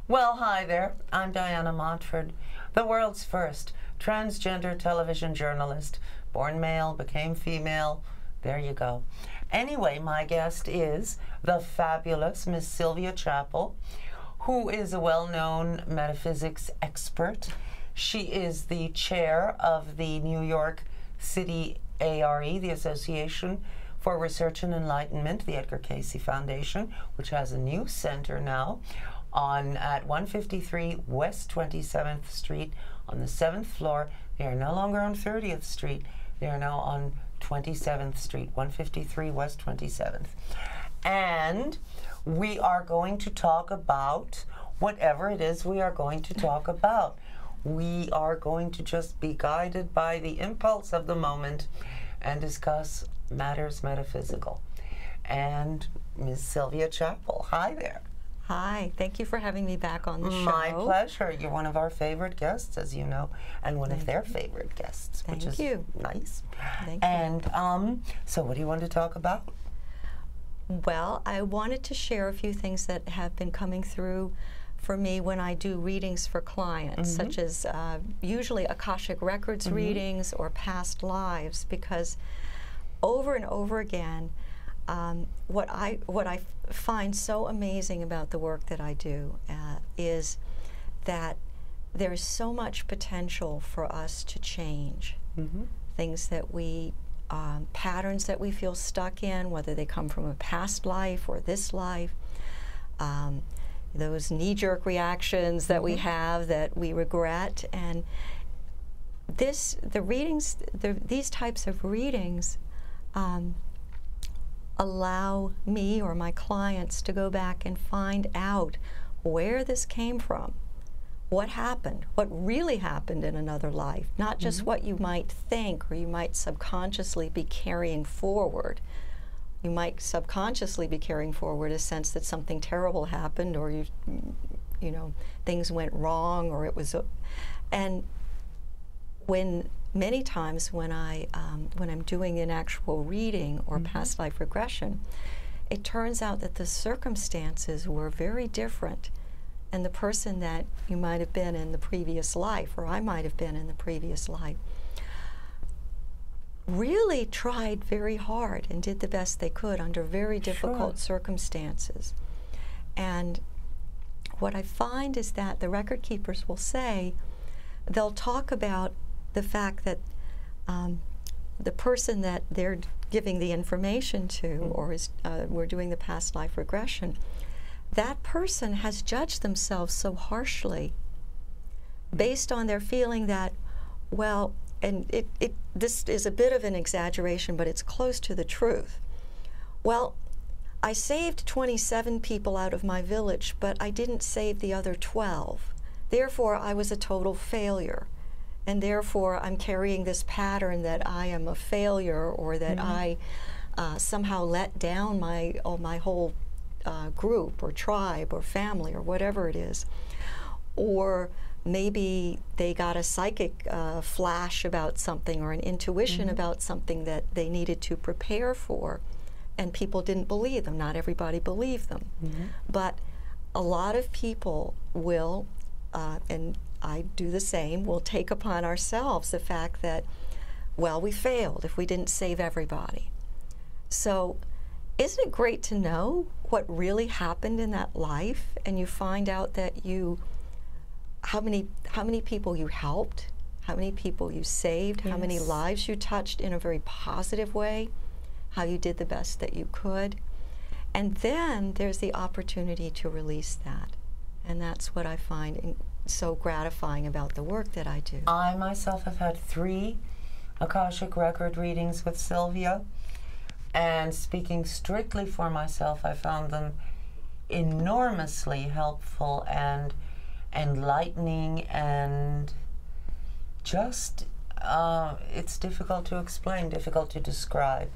Well, hi there. I'm Diana Montford, the world's first transgender television journalist. Born male, became female. There you go. Anyway, my guest is the fabulous Miss Sylvia Chappell, who is a well-known metaphysics expert. She is the chair of the New York City ARE, the Association for Research and Enlightenment, the Edgar Cayce Foundation, which has a new center now at 153 West 27th Street on the 7th floor. They are no longer on 30th Street. They are now on 27th Street, 153 West 27th. And we are going to talk about whatever it is we are going to talk about. We are going to just be guided by the impulse of the moment and discuss matters metaphysical. And Ms. Sylvia Chappell, hi there. Hi, thank you for having me back on the show. My pleasure. You're one of our favorite guests, as you know, and one of their favorite guests, which is nice. Thank you. And so what do you want to talk about? Well, I wanted to share a few things that have been coming through for me when I do readings for clients, such as usually Akashic Records readings or past lives, because over and over again, what I find so amazing about the work that I do is that there's so much potential for us to change. Things that we, patterns that we feel stuck in, whether they come from a past life or this life, those knee-jerk reactions that we have that we regret, and these types of readings allow me or my clients to go back and find out where this came from, what happened, what really happened in another life, not just what you might think or you might subconsciously be carrying forward. You might subconsciously be carrying forward a sense that something terrible happened, or you know, things went wrong, or it was, and many times when I'm doing an actual reading or past life regression, it turns out that the circumstances were very different, and the person that you might have been in the previous life, or I might have been in the previous life, really tried very hard and did the best they could under very difficult circumstances. And what I find is that the record keepers will say, they'll talk about the fact that the person that they're giving the information to, or is we're doing the past life regression, that person has judged themselves so harshly based on their feeling that, well, and this is a bit of an exaggeration, but it's close to the truth. Well, I saved 27 people out of my village, but I didn't save the other 12. Therefore, I was a total failure. And therefore, I'm carrying this pattern that I am a failure, or that I somehow let down my whole group or tribe or family or whatever it is. Or maybe they got a psychic flash about something, or an intuition about something that they needed to prepare for, and people didn't believe them. Not everybody believed them. But a lot of people will, and I do the same, we'll take upon ourselves the fact that, well, we failed if we didn't save everybody. So isn't it great to know what really happened in that life, and you find out that how many people you helped, how many people you saved, how many lives you touched in a very positive way, how you did the best that you could. And then there's the opportunity to release that. And that's what I find so gratifying about the work that I do. I myself have had 3 Akashic Record readings with Sylvia, and speaking strictly for myself, I found them enormously helpful and enlightening, and just, it's difficult to explain, difficult to describe.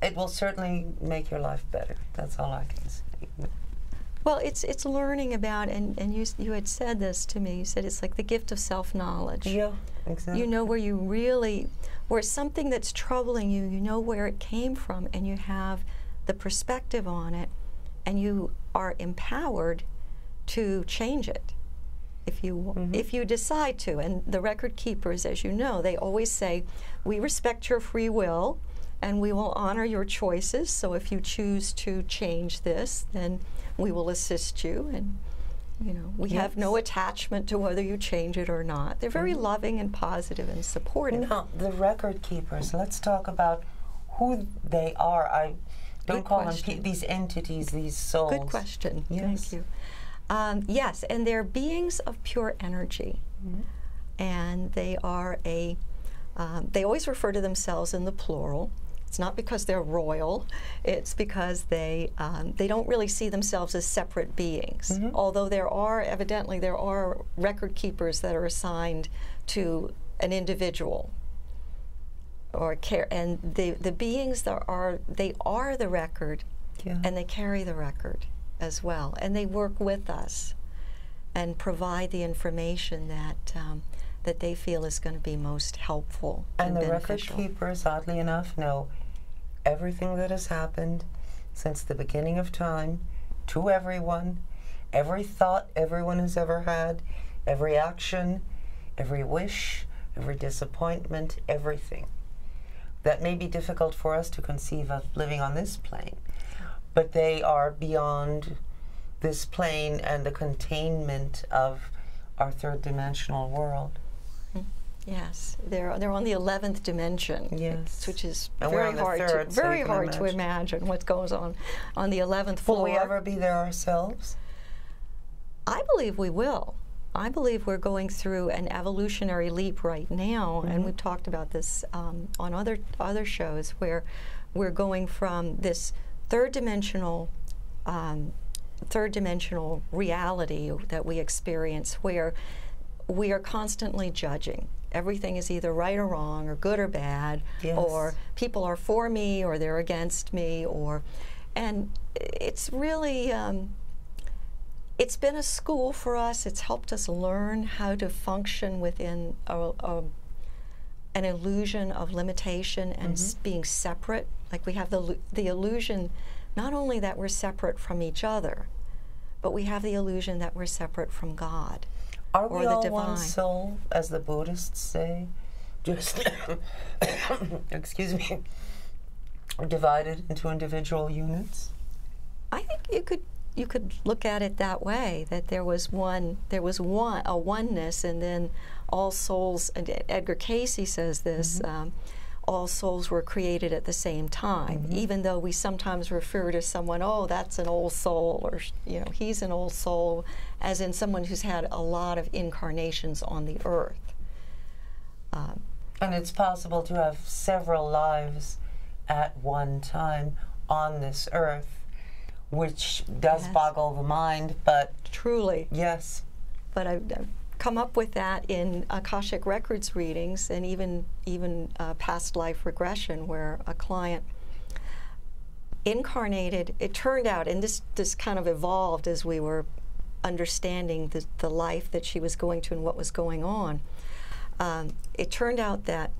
It will certainly make your life better. That's all I can say. Well, it's learning about, and you had said this to me, you said it's like the gift of self-knowledge. Yeah, exactly. You know where you really, where something that's troubling you, you know where it came from, and you have the perspective on it, and you are empowered to change it if you decide to. And the record keepers, as you know, they always say, we respect your free will and we will honor your choices. So if you choose to change this, then we will assist you. And you know, we have no attachment to whether you change it or not. They're very loving and positive and supportive. Now, the record keepers, let's talk about who they are. I don't call them these entities, these souls. Good question. Thank you. Yes, and they're beings of pure energy. And they are they always refer to themselves in the plural. It's not because they're royal, it's because they don't really see themselves as separate beings. Although evidently there are record keepers that are assigned to an individual or care, and the beings that are the record, and they carry the record as well, and they work with us and provide the information that they feel is going to be most helpful and the beneficial. Record keepers, oddly enough, know everything that has happened since the beginning of time to everyone, every thought everyone has ever had, every action, every wish, every disappointment, everything. That may be difficult for us to conceive of living on this plane, but they are beyond this plane and the containment of our third dimensional world. Yes, they're on the 11th dimension. Yes, which is and very hard to to imagine what goes on the 11th floor. Will we ever be there ourselves? I believe we will. I believe we're going through an evolutionary leap right now, and we've talked about this on other shows, where we're going from this third dimensional reality that we experience, where we are constantly judging. Everything is either right or wrong, or good or bad, or people are for me or they're against me, and it's really it's been a school for us. It's helped us learn how to function within an illusion of limitation and being separate. Like we have the illusion not only that we're separate from each other, but we have the illusion that we're separate from God. Are we all one soul, as the Buddhists say? Just, excuse me, divided into individual units? I think you could look at it that way, that there was a oneness, and then all souls, and Edgar Cayce says this, all souls were created at the same time, even though we sometimes refer to someone, oh, that's an old soul, or you know, he's an old soul, as in someone who's had a lot of incarnations on the earth. And it's possible to have several lives at one time on this earth, which does boggle the mind, but truly. Yes. But I've come up with that in Akashic Records readings, and even past life regression, where a client incarnated. It turned out, and this kind of evolved as we were understanding the life that she was going to and what was going on. It turned out that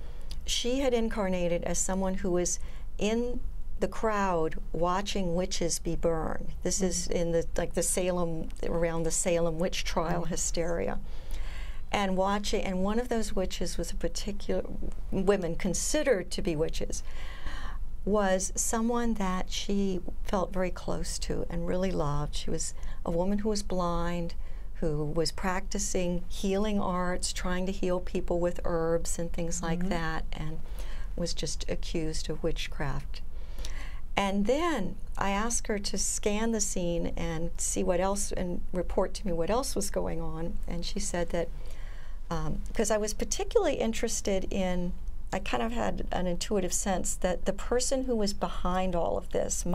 she had incarnated as someone who was in the crowd watching witches be burned. This is in the Salem, around the Salem witch trial hysteria. And one of those witches was a particular, women considered to be witches, was someone that she felt very close to and really loved. She was a woman who was blind, who was practicing healing arts, trying to heal people with herbs and things like that, and was just accused of witchcraft. And then I asked her to scan the scene and see what else, and report to me what else was going on. And she said that, because I was particularly interested in, I kind of had an intuitive sense that the person who was behind all of this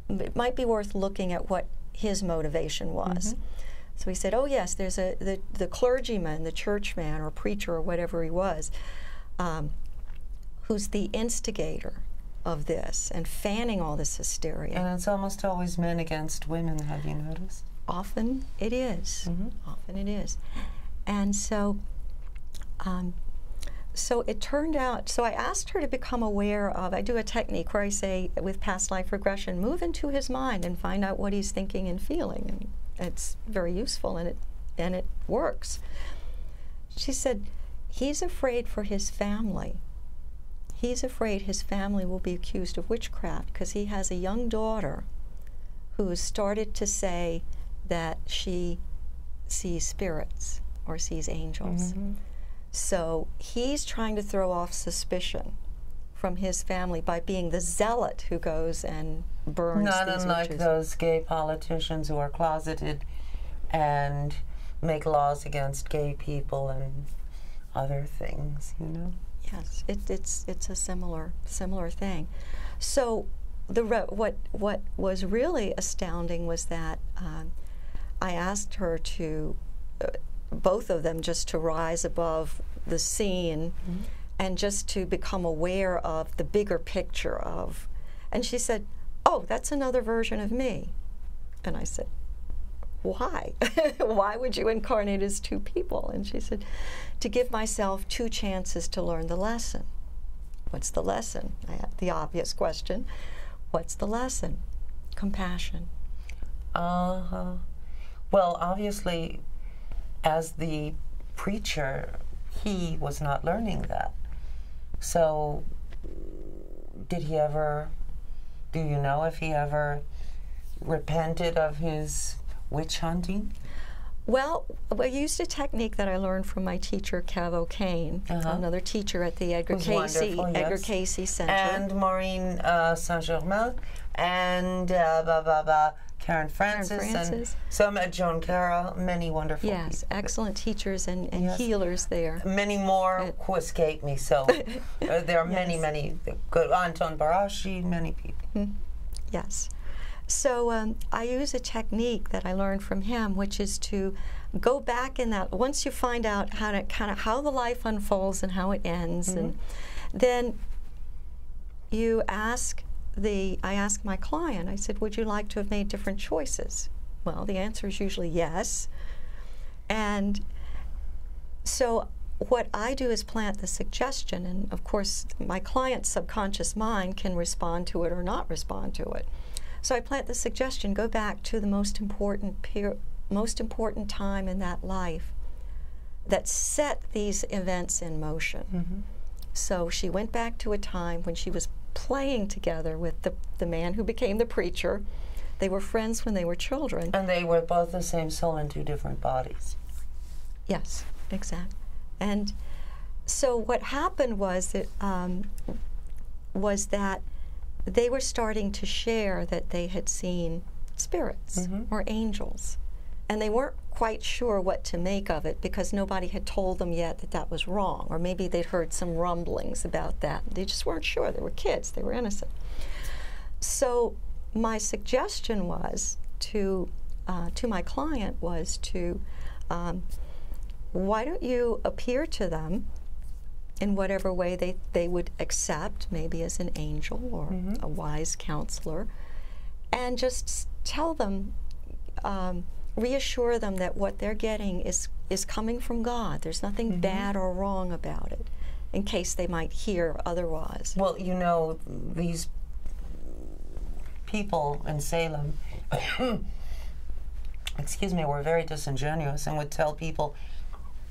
it might be worth looking at what his motivation was. So he said, oh yes, there's the clergyman, the churchman or preacher or whatever he was, who's the instigator of this and fanning all this hysteria. And it's almost always men against women, have you noticed? Often it is. Often it is. And so so it turned out, so I asked her to become aware of, I do a technique where I say, with past life regression, move into his mind and find out what he's thinking and feeling. And it's very useful, and it works. She said, he's afraid for his family. He's afraid his family will be accused of witchcraft because he has a young daughter who started to say that she sees spirits or sees angels. Mm-hmm. So he's trying to throw off suspicion from his family by being the zealot who goes and burns Not these unlike witches. those gay politicians who are closeted and make laws against gay people and other things, you know? Yes, it's a similar thing. So what was really astounding was that I asked her to, both of them, just to rise above the scene mm-hmm. and just to become aware of the bigger picture of, and she said, oh, that's another version of me. And I said, why? Why would you incarnate as two people? And she said, to give myself two chances to learn the lesson. What's the lesson? I had the obvious question. What's the lesson? Compassion. Uh-huh. Well, obviously, as the preacher, he was not learning that. So, did he ever, do you know if he ever repented of his witch hunting? Well, I used a technique that I learned from my teacher, Cav O'Kane, another teacher at the Edgar Cayce Center. And Maureen Saint-Germain, and Karen Francis, and some Joan Carroll, many wonderful people. Yes, excellent teachers and yes. healers there. Many more who escape me, so there are yes. many good. Anton Barashi, many people. Mm-hmm. Yes. So I use a technique that I learned from him, which is to go back in that, once you find out how the life unfolds and how it ends, mm-hmm. and then you ask I ask my client, I said, would you like to have made different choices? Well, the answer is usually yes. And so what I do is plant the suggestion, and of course my client's subconscious mind can respond to it or not respond to it. So I plant the suggestion, go back to the most important time in that life that set these events in motion. Mm-hmm. So she went back to a time when she was playing together with the man who became the preacher. They were friends when they were children. And they were both the same soul in two different bodies. Yes, exactly. And so what happened was that they were starting to share that they had seen spirits mm-hmm. or angels. And they weren't quite sure what to make of it because nobody had told them yet that that was wrong. Or maybe they'd heard some rumblings about that. They just weren't sure. They were kids. They were innocent. So my suggestion was to my client was to, why don't you appear to them in whatever way they would accept, maybe as an angel or mm-hmm. a wise counselor, and just tell them, reassure them that what they're getting is coming from God. There's nothing mm-hmm. bad or wrong about it, in case they might hear otherwise. Well, you know, these people in Salem, excuse me, were very disingenuous and would tell people,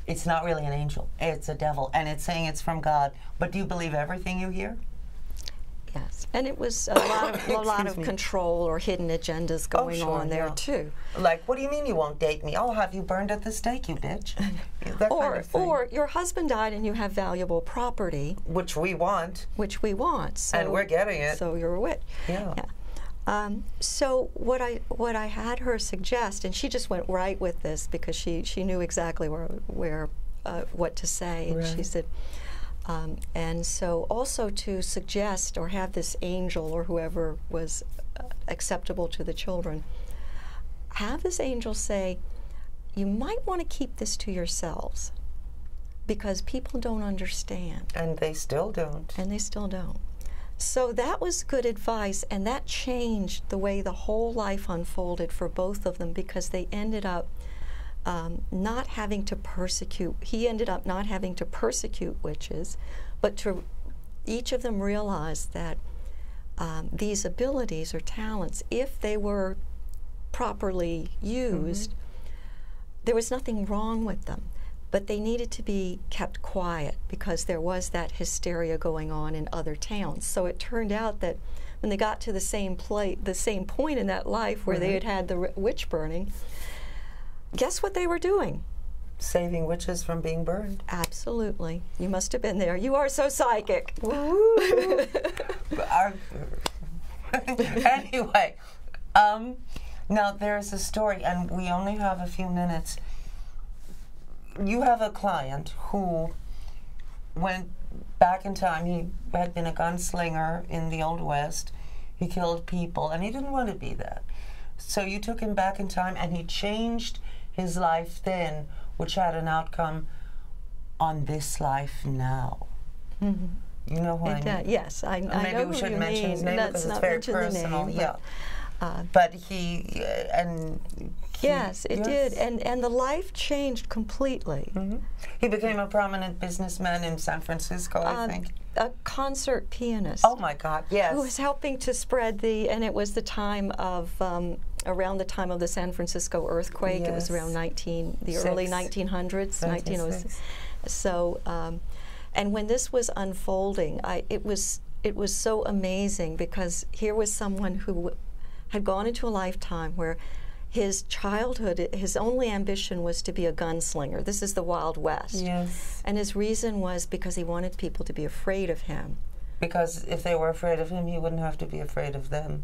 it's not really an angel, it's a devil, and it's saying it's from God. But do you believe everything you hear? Yes, and it was a lot of control or hidden agendas going on there too. Like, what do you mean you won't date me? I'll have you burned at the stake, you bitch. That kind of thing. Or your husband died and you have valuable property, which we want. So, and we're getting it. So you're a witch. Yeah. So what I had her suggest, and she just went right with this because she knew exactly what to say, and right. She said. And so also to suggest or have this angel or whoever was acceptable to the children, have this angel say, you might want to keep this to yourselves because people don't understand. And they still don't. So that was good advice, and that changed the way the whole life unfolded for both of them because they ended up not having to persecute. He ended up not having to persecute witches, but to each of them realized that these abilities or talents, if they were properly used, there was nothing wrong with them. But they needed to be kept quiet because there was that hysteria going on in other towns. So it turned out that when they got to the same point in that life where they had had the witch burning, guess what they were doing? Saving witches from being burned. Absolutely. You must have been there. You are so psychic. Woo! Anyway, now there's a story, and we only have a few minutes. You have a client who went back in time. He had been a gunslinger in the Old West. He killed people, and he didn't want to be that. So you took him back in time, and he changed his life then, which had an outcome on this life now. You know what I mean? Yes, I know maybe we should mention his name because it's very personal. Yeah. But he yes, it did, and the life changed completely. He became a prominent businessman in San Francisco, I think. A concert pianist. Oh my God! Yes. Who was helping to spread and it was the time of around the time of the San Francisco earthquake. Yes. It was around the early 1900s, 1906. So, and when this was unfolding, it was so amazing because here was someone who had gone into a lifetime where his childhood, his only ambition was to be a gunslinger. This is the Wild West. Yes. And his reason was because he wanted people to be afraid of him. Because if they were afraid of him, he wouldn't have to be afraid of them.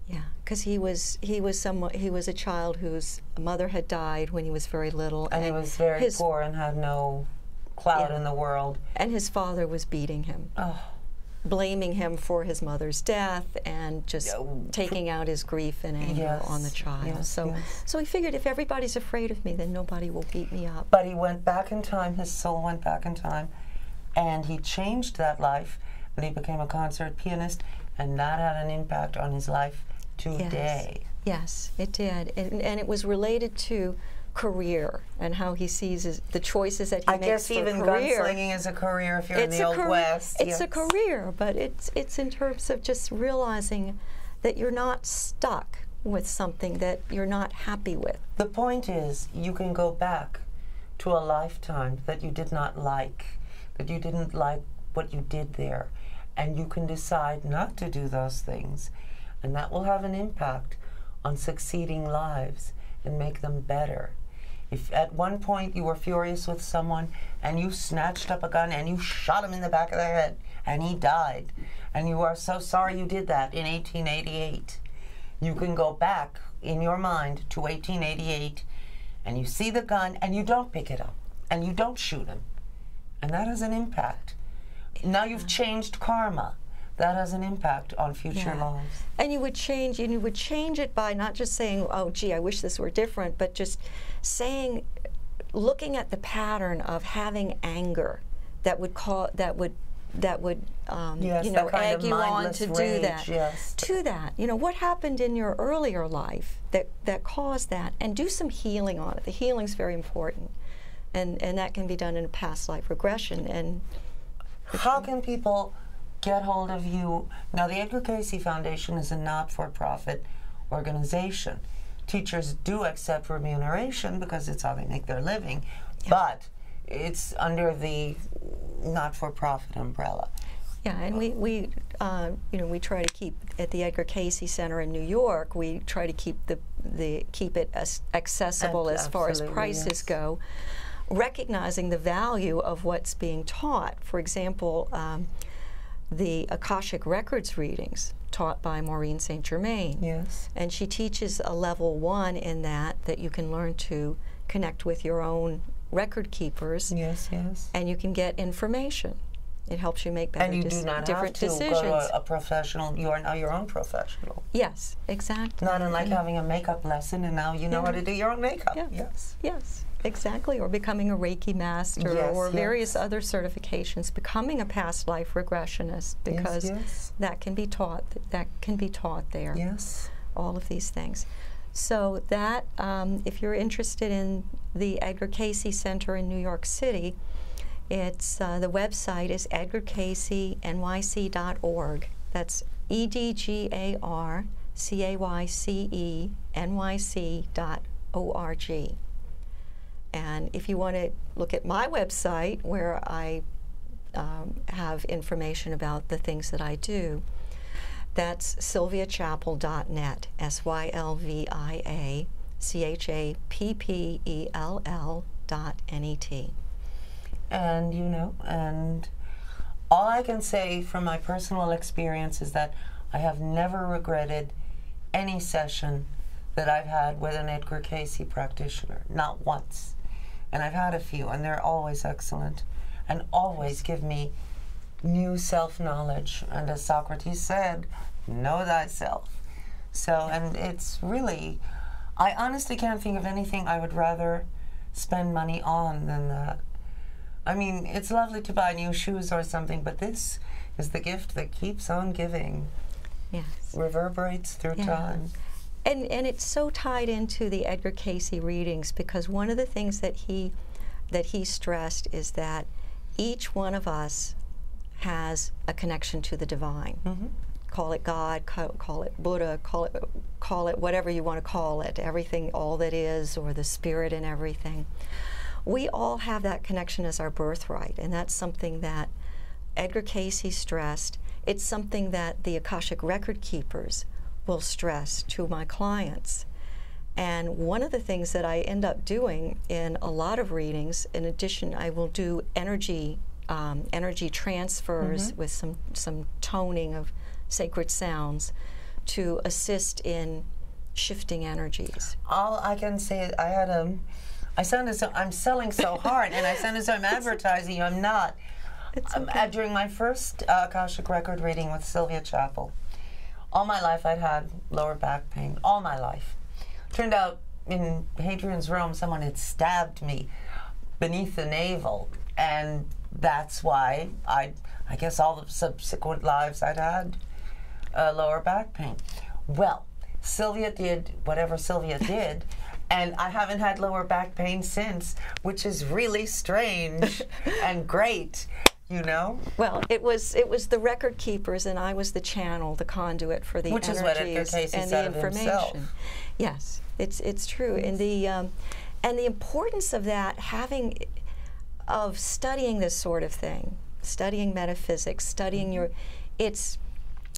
Yeah, because he was a child whose mother had died when he was very little, and he was very poor and had no clout in the world. And his father was beating him. Oh. Blaming him for his mother's death and just taking out his grief and anger on the child. So he figured, if everybody's afraid of me, then nobody will beat me up. But he went back in time, his soul went back in time, and he changed that life, and he became a concert pianist, and that had an impact on his life today. Yes, it did. And it was related to career and how he sees the choices that he makes for career. I guess even gunslinging is a career if you're in the Old West. It's a career, but it's in terms of just realizing that you're not stuck with something that you're not happy with. The point is, you can go back to a lifetime that you did not like, that you didn't like what you did there, and you can decide not to do those things, and that will have an impact on succeeding lives and make them better. If at one point you were furious with someone and you snatched up a gun and you shot him in the back of the head and he died, and you are so sorry you did that in 1888, you can go back in your mind to 1888 and you see the gun and you don't pick it up and you don't shoot him. And that has an impact. Now you've changed karma. That has an impact on future lives. And you would change it by not just saying, oh gee, I wish this were different, but just saying, looking at the pattern of having anger that would egg you on to do that. Yes. To that. What happened in your earlier life that caused that, and do some healing on it. The healing's very important. And that can be done in a past life regression. And how can people get hold of you? Now, the Edgar Cayce Foundation is a not-for-profit organization. Teachers do accept remuneration because it's how they make their living, but it's under the not-for-profit umbrella. Yeah, and we try to keep at the Edgar Cayce Center in New York. We try to keep keep it as accessible as far as prices go, recognizing the value of what's being taught. For example, the Akashic Records readings taught by Maureen St. Germain. Yes. And she teaches a level 1 in that you can learn to connect with your own record keepers. Yes, yes. And you can get information. It helps you make better different decisions. And you do not have to go to a professional. You are now your own professional. Yes, exactly. Not unlike having a makeup lesson and now you know how to do your own makeup. Yeah. Yes. Yes. Exactly, or becoming a Reiki master, or various other certifications, becoming a past life regressionist, because that can be taught. That can be taught there. Yes, all of these things. So that, if you're interested in the Edgar Cayce Center in New York City, it's the website is edgarcaycenyc.org. That's EDGARCAYCENYC.org. And if you want to look at my website, where I have information about the things that I do, that's sylviachapel.net, SylviaChappell.net. And, you know, and all I can say from my personal experience is that I have never regretted any session that I've had with an Edgar Cayce practitioner, not once. And I've had a few, and they're always excellent and always give me new self-knowledge. And as Socrates said, know thyself. So, and it's really, I honestly can't think of anything I would rather spend money on than that. I mean, it's lovely to buy new shoes or something, but this is the gift that keeps on giving. Yes. Reverberates through time. And it's so tied into the Edgar Cayce readings, because one of the things that he stressed is that each one of us has a connection to the divine. Mm-hmm. Call it God, call it Buddha, call it whatever you want to call it, everything, all that is, or the spirit in everything. We all have that connection as our birthright, and that's something that Edgar Cayce stressed. It's something that the Akashic record keepers will stress to my clients. And one of the things that I end up doing in a lot of readings, in addition, I will do energy transfers with some toning of sacred sounds to assist in shifting energies. All I can say is I sound as though I'm selling so hard, and I sound as though I'm advertising you. I'm not. It's okay. During my first Akashic record reading with Sylvia Chapel, all my life I'd had lower back pain, all my life. Turned out in Hadrian's Rome, someone had stabbed me beneath the navel, and that's why I guess all the subsequent lives I'd had lower back pain. Well, Sylvia did whatever Sylvia did, and I haven't had lower back pain since, which is really strange and great, you know? Well, it was the record keepers, and I was the channel, the conduit for the which energies is what Edgar Cayce and said the information. Of himself. Yes, it's true, and the importance of that, of studying this sort of thing, studying metaphysics, studying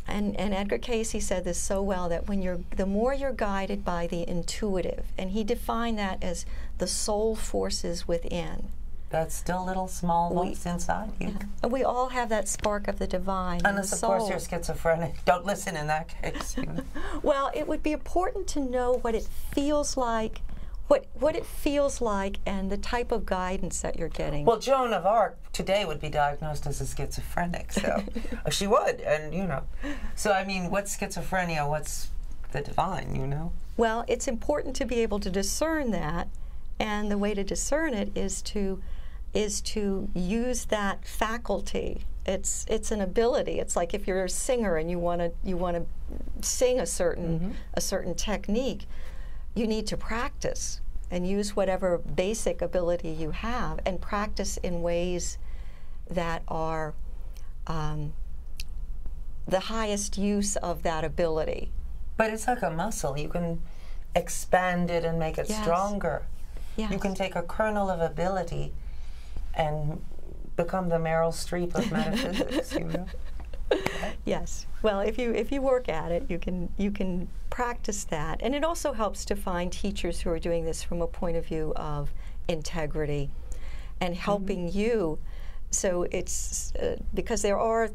and Edgar Cayce said this so well, that the more you're guided by the intuitive, and he defined that as the soul forces within. That's still little small voice inside you. Yeah. And we all have that spark of the divine. Unless, of course, you're schizophrenic. Don't listen in that case. You know? Well, it would be important to know what it feels like, what it feels like, and the type of guidance that you're getting. Well, Joan of Arc today would be diagnosed as a schizophrenic, so she would, and you know. So I mean, what's schizophrenia? What's the divine? You know. Well, it's important to be able to discern that, and the way to discern it is to use that faculty. It's an ability. It's like if you're a singer and you want to sing a certain technique, you need to practice and use whatever basic ability you have, and practice in ways that are the highest use of that ability. But it's like a muscle. You can expand it and make it stronger. Yes. You can take a kernel of ability and become the Meryl Streep of metaphysics, you know? Yes. Well, if you work at it, you can practice that, and it also helps to find teachers who are doing this from a point of view of integrity and helping you. So it's because there are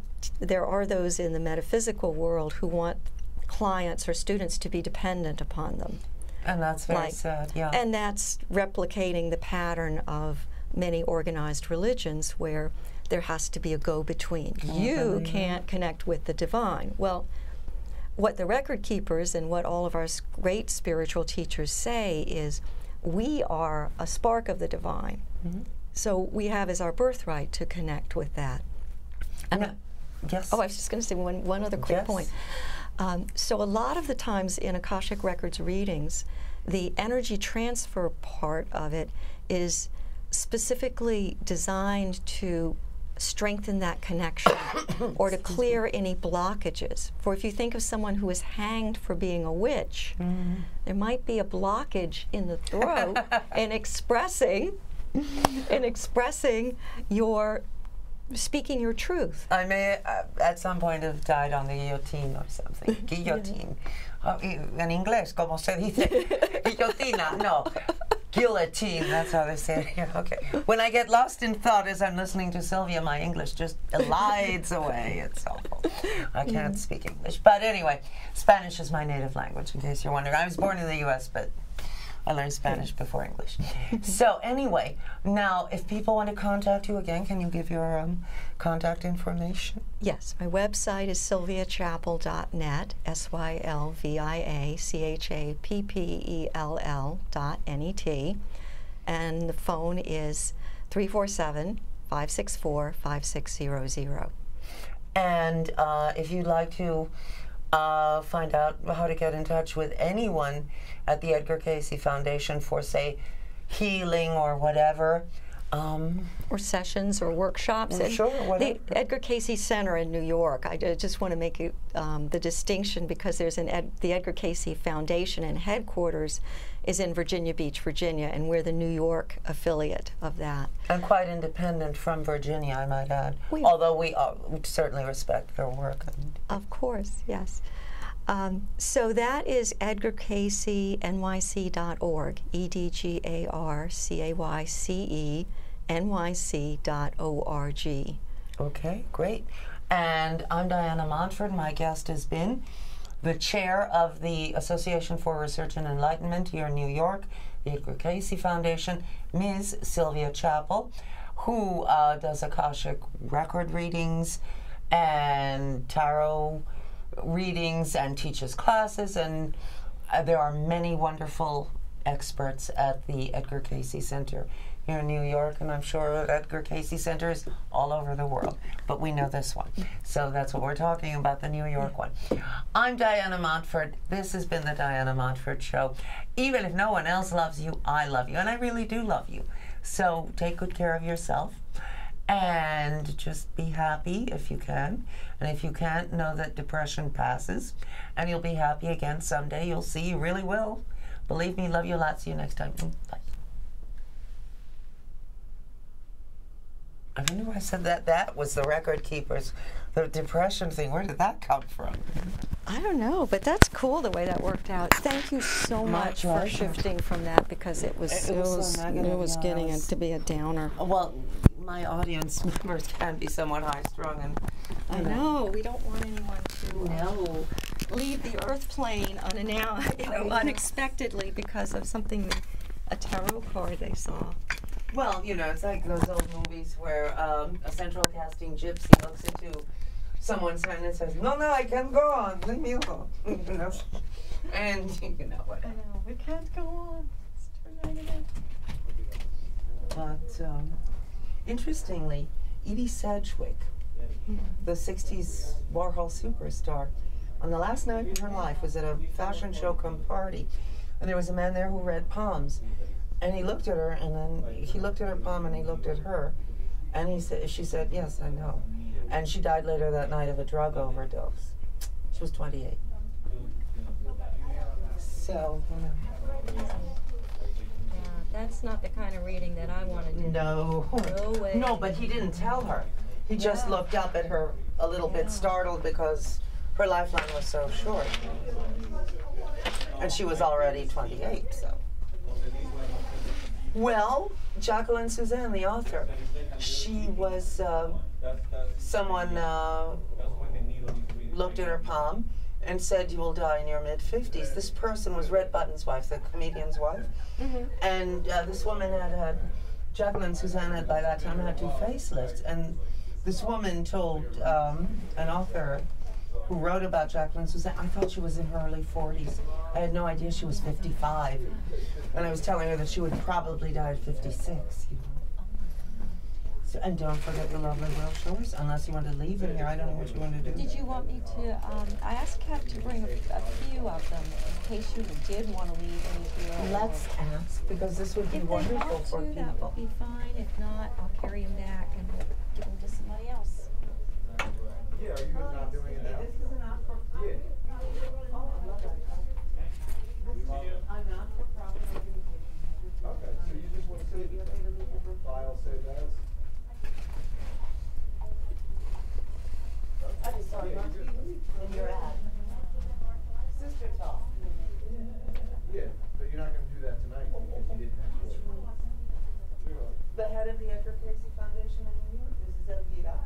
those in the metaphysical world who want clients or students to be dependent upon them. And that's very sad, yeah. And that's replicating the pattern of many organized religions where there has to be a go-between. You can't connect with the divine. Well, what the record keepers and what all of our great spiritual teachers say is we are a spark of the divine. So we have as our birthright to connect with that. Yes. Oh, I was just going to say one other quick point. So a lot of the times in Akashic Records readings, the energy transfer part of it is specifically designed to strengthen that connection or to clear any blockages. For if you think of someone who is hanged for being a witch, there might be a blockage in the throat in expressing your speaking your truth. I may at some point have died on the guillotine or something. Guillotine. En inglés, ¿cómo se dice? Guillotina, no. Guillotine, that's how they say it here. Okay. When I get lost in thought as I'm listening to Sylvia, my English just glides away. It's awful. I can't speak English. But anyway, Spanish is my native language, in case you're wondering. I was born in the U.S., but I learned Spanish before English. So anyway, now if people want to contact you again, can you give your contact information? Yes, my website is sylviachappell.net, SylviaChappell.net, and the phone is 347-564-5600. And if you'd like to find out how to get in touch with anyone at the Edgar Cayce Foundation for, say, healing or whatever. Or sessions or workshops. Sure, whatever. The Edgar Cayce Center in New York, I just want to make it, the distinction, because there's the Edgar Cayce Foundation and headquarters is in Virginia Beach, Virginia, and we're the New York affiliate of that. And quite independent from Virginia, I might add. Although we certainly respect their work. Of course, yes. So that is edgarcaycenyc.org, EDGARCAYCE Okay, great. And I'm Diana Montford. My guest has been the chair of the Association for Research and Enlightenment here in New York, the Edgar Cayce Foundation, Ms. Sylvia Chappell, who does Akashic record readings and tarot readings and teaches classes, and there are many wonderful experts at the Edgar Cayce Center here in New York, and I'm sure Edgar Cayce Centers all over the world, but we know this one. So that's what we're talking about, the New York one. I'm Diana Montford. This has been the Diana Montford Show. Even if no one else loves you, I love you, and I really do love you. So take good care of yourself, and just be happy if you can. And if you can't, know that depression passes, and you'll be happy again someday. You'll see, you really will. Believe me, love you a lot. See you next time. Bye. I wonder why I said that. That was the record keepers. The depression thing, where did that come from? I don't know, but that's cool the way that worked out. Thank you so much for shifting from that, because it was getting to be a downer. Well, my audience members can be somewhat high-strung, and I know we don't want anyone to leave the earth plane unexpectedly because of something, a tarot card they saw. Well, you know, it's like those old movies where a central casting gypsy looks into someone's hand and says, "No, I can't go on. Leave me alone." You know, and you know what? I know we can't go on. It's too negative. But interestingly, Edie Sedgwick, the '60s Warhol superstar, on the last night of her life was at a fashion show come party, and there was a man there who read palms. And he looked at her, and then he looked at her palm, and he looked at her, and she said, "Yes, I know." And she died later that night of a drug overdose. She was 28. So, that's not the kind of reading that I want to do. No. No way. No, but he didn't tell her. He just looked up at her a little bit startled because her lifeline was so short. And she was already 28, so. Well, Jacqueline Suzanne, the author, she was, someone looked at her palm and said, "You will die in your mid-50s. This person was Red Button's wife, the comedian's wife. And this woman had Jacqueline Suzanne had by that time had 2 facelifts. And this woman told an author who wrote about Jacqueline Suzanne, I thought she was in her early 40s. I had no idea she was 55. And I was telling her that she would probably die at 56. And don't forget the lovely brochures, unless you want to leave in here. I don't know what you want to do. Did you want me to, I asked Kev to bring a few of them in case you did want to leave any here. Let's ask, because this would be wonderful for people. If they want to, that would be fine. If not, I'll carry them back and we'll give them to somebody else. Yeah, are you not doing it now? This is an offer. Yeah. Oh, I love that. I'm not for profit organization. Okay, so you just want to save it. File save as? I just saw it on TV in your ad. Sister talk. Yeah, but you're not going to do that tonight because you didn't actually. The head of the Edgar Cayce Foundation in New York, this is Elvira.